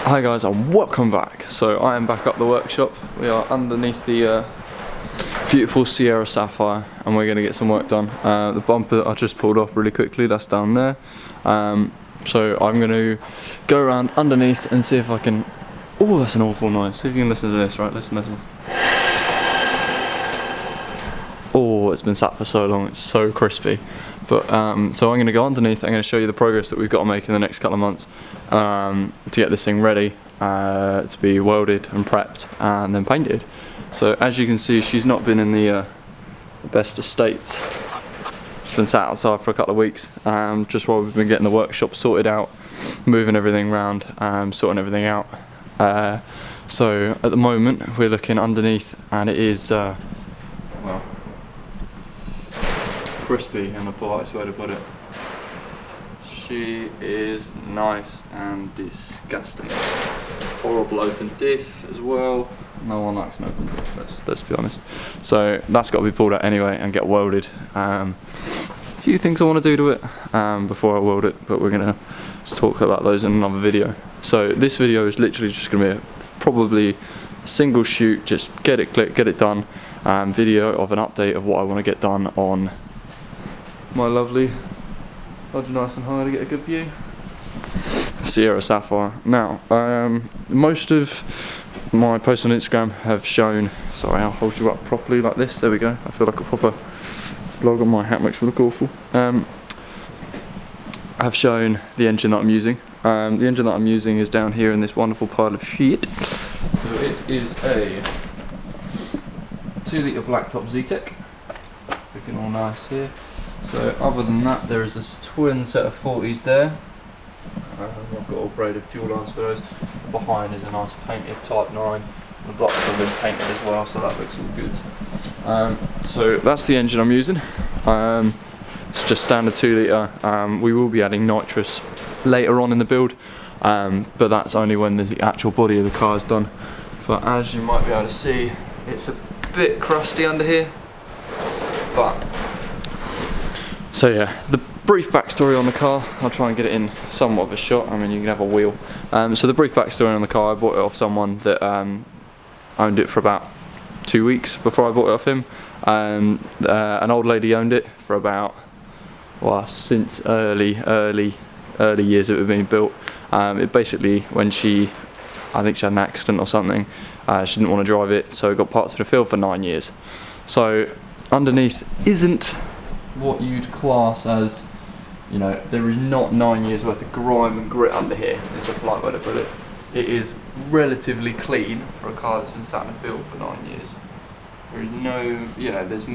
Hi guys and welcome back. So I am back up the workshop. We are underneath the beautiful Sierra Sapphire and we're going to get some work done. The bumper I just pulled off really quickly, that's down there. So I'm going to go around underneath and see if I can... Oh, that's an awful noise. See if you can listen to this, right? Listen. Oh, it's been sat for so long, it's so crispy. But so I'm going to go underneath. I'm going to show you the progress that we've got to make in the next couple of months to get this thing ready to be welded and prepped and then painted. So as you can see, she's not been in the best of states. It's been sat outside for a couple of weeks just while we've been getting the workshop sorted out, moving everything around, sorting everything out. So at the moment we're looking underneath and it is well, crispy in the politest way to put it. She is nice and disgusting. Horrible open diff as well. No one likes an open diff, let's be honest. So that's got to be pulled out anyway and get welded. A few things I want to do to it before I weld it, but we're going to talk about those in another video. So this video is literally just going to be probably a single shoot, just get it clicked, get it done. Video of an update of what I want to get done on my lovely, hold you nice and high to get a good view, Sierra Sapphire. Now, most of my posts on Instagram have shown, sorry, I'll hold you up properly like this, there we go, I feel like a proper vlog on my hat, makes me look awful. I've shown the engine that I'm using. The engine that I'm using is down here in this wonderful pile of shit. So it is a 2-litre blacktop Z-Tech, looking all nice here. So other than that, there is this twin set of 40s there. I've got all braided fuel lines for those. Behind is a nice painted Type 9. The blocks have been painted as well, so that looks all good. So that's the engine I'm using. It's just standard 2-litre. We will be adding nitrous later on in the build, but that's only when the actual body of the car is done. But as you might be able to see, it's a bit crusty under here. But so yeah, the brief backstory on the car, I'll try and get it in somewhat of a shot. I mean, you can have a wheel. So the brief backstory on the car, I bought it off someone that owned it for about 2 weeks before I bought it off him. An old lady owned it for about, well, since early years of it being built. It basically, when I think she had an accident or something, she didn't want to drive it, so it got parked in the field for 9 years. So underneath isn't what you'd class as, you know, there is not 9 years worth of grime and grit under here, is a polite way to put it. It is relatively clean for a car that's been sat in the field for 9 years. There's no, you know, there's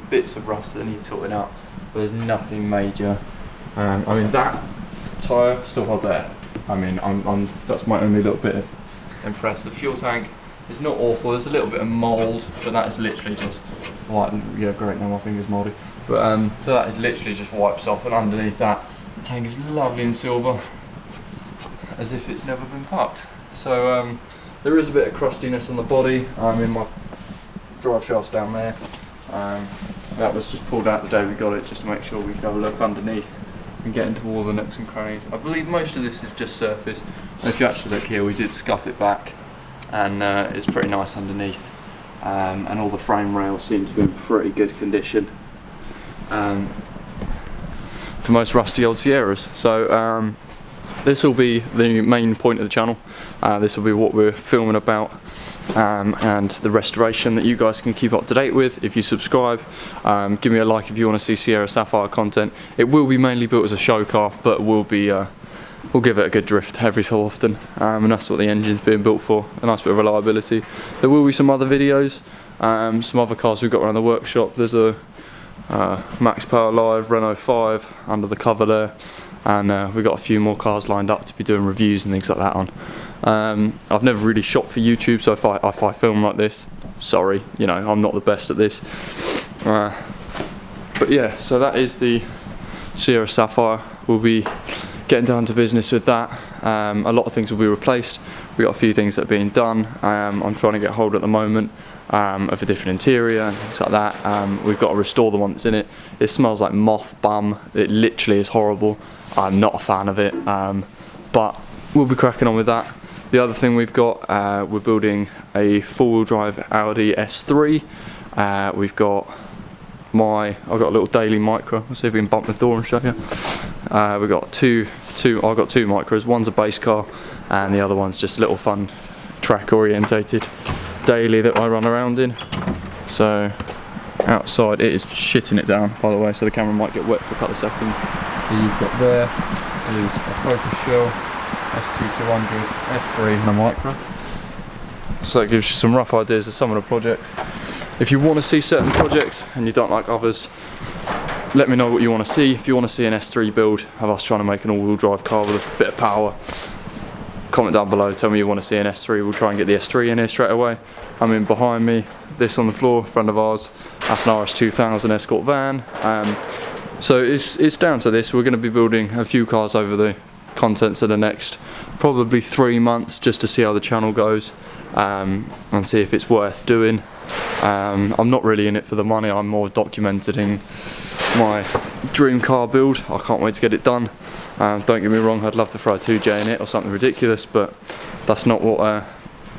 bits of rust that need sorting out, but there's nothing major. I mean, that tyre still holds air. I mean, that's my only little bit impressed. The fuel tank is not awful, there's a little bit of mould, but that is literally just white. Yeah, great, now my finger's mouldy. But so that is literally just wipes off, and underneath that, the tank is lovely and silver, as if it's never been pucked. So there is a bit of crustiness on the body. I mean, my drive shaft's down there. That was just pulled out the day we got it, just to make sure we could have a look underneath and get into all the nooks and crannies. I believe most of this is just surface. And if you actually look here, we did scuff it back, and it's pretty nice underneath. And all the frame rails seem to be in pretty good condition for most rusty old Sierras. So this will be the main point of the channel. This will be what we're filming about, and the restoration that you guys can keep up to date with if you subscribe. Give me a like if you want to see Sierra Sapphire content. It will be mainly built as a show car, but we'll give it a good drift every so often, and that's what the engine's being built for, a nice bit of reliability. There will be some other videos, some other cars we've got around the workshop. There's a Max Power Live Renault 5 under the cover there, and we've got a few more cars lined up to be doing reviews and things like that on. I've never really shot for YouTube, so if I film like this, sorry, you know, I'm not the best at this. But yeah, so that is the Sierra Sapphire. We'll be getting down to business with that. A lot of things will be replaced. We've got a few things that are being done. I'm trying to get hold at the moment of a different interior and things like that. We've got to restore the one that's in it. It smells like moth bum. It literally is horrible. I'm not a fan of it, but we'll be cracking on with that. The other thing we've got, we're building a four-wheel drive Audi S3. I've got a little daily micro. Let's see if we can bump the door and show you. We've got I've got two micros. One's a base car, and the other one's just a little fun track orientated daily that I run around in. So outside it is shitting it down, by the way, so the camera might get wet for a couple of seconds. So you've got there is a Focus Shell, ST200, S3 and a micro. So that gives you some rough ideas of some of the projects. If you want to see certain projects and you don't like others, let me know what you want to see. If you want to see an S3 build of us trying to make an all-wheel drive car with a bit of power, comment down below, tell me you want to see an S3, we'll try and get the S3 in here straight away. I mean, behind me, this on the floor, friend of ours, that's an RS2000 Escort van. So it's down to this. We're going to be building a few cars over the contents of the next probably 3 months, just to see how the channel goes, and see if it's worth doing. I'm not really in it for the money, I'm more documenting my dream car build. I can't wait to get it done. Don't get me wrong, I'd love to throw a 2J in it or something ridiculous, but that's not what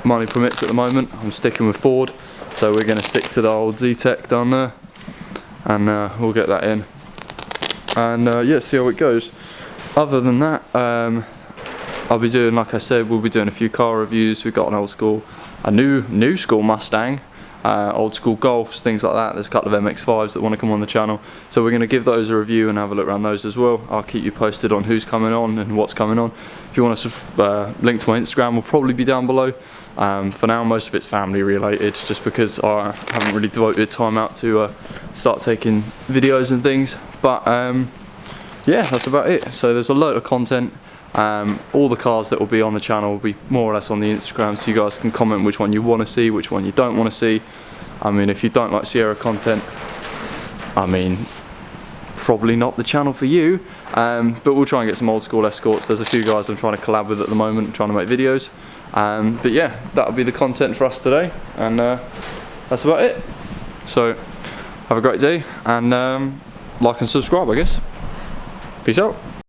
money permits at the moment. I'm sticking with Ford, so we're going to stick to the old Z-Tech down there, and we'll get that in, and yeah, see how it goes. Other than that, I'll be doing, like I said, we'll be doing a few car reviews. We've got a new school Mustang, old school Golfs, things like that. There's a couple of MX-5s that want to come on the channel, so we're going to give those a review and have a look around those as well. I'll keep you posted on who's coming on and what's coming on. If you want to link to my Instagram, will probably be down below. For now, most of it's family related, just because I haven't really devoted time out to start taking videos and things, but yeah, that's about it. So there's a load of content. All the cars that will be on the channel will be more or less on the Instagram, so you guys can comment which one you want to see, which one you don't want to see. I mean, if you don't like Sierra content, I mean, probably not the channel for you, but we'll try and get some old school Escorts. There's a few guys I'm trying to collab with at the moment, trying to make videos, but yeah, that'll be the content for us today, and that's about it. So have a great day, and like and subscribe, I guess. Peace out.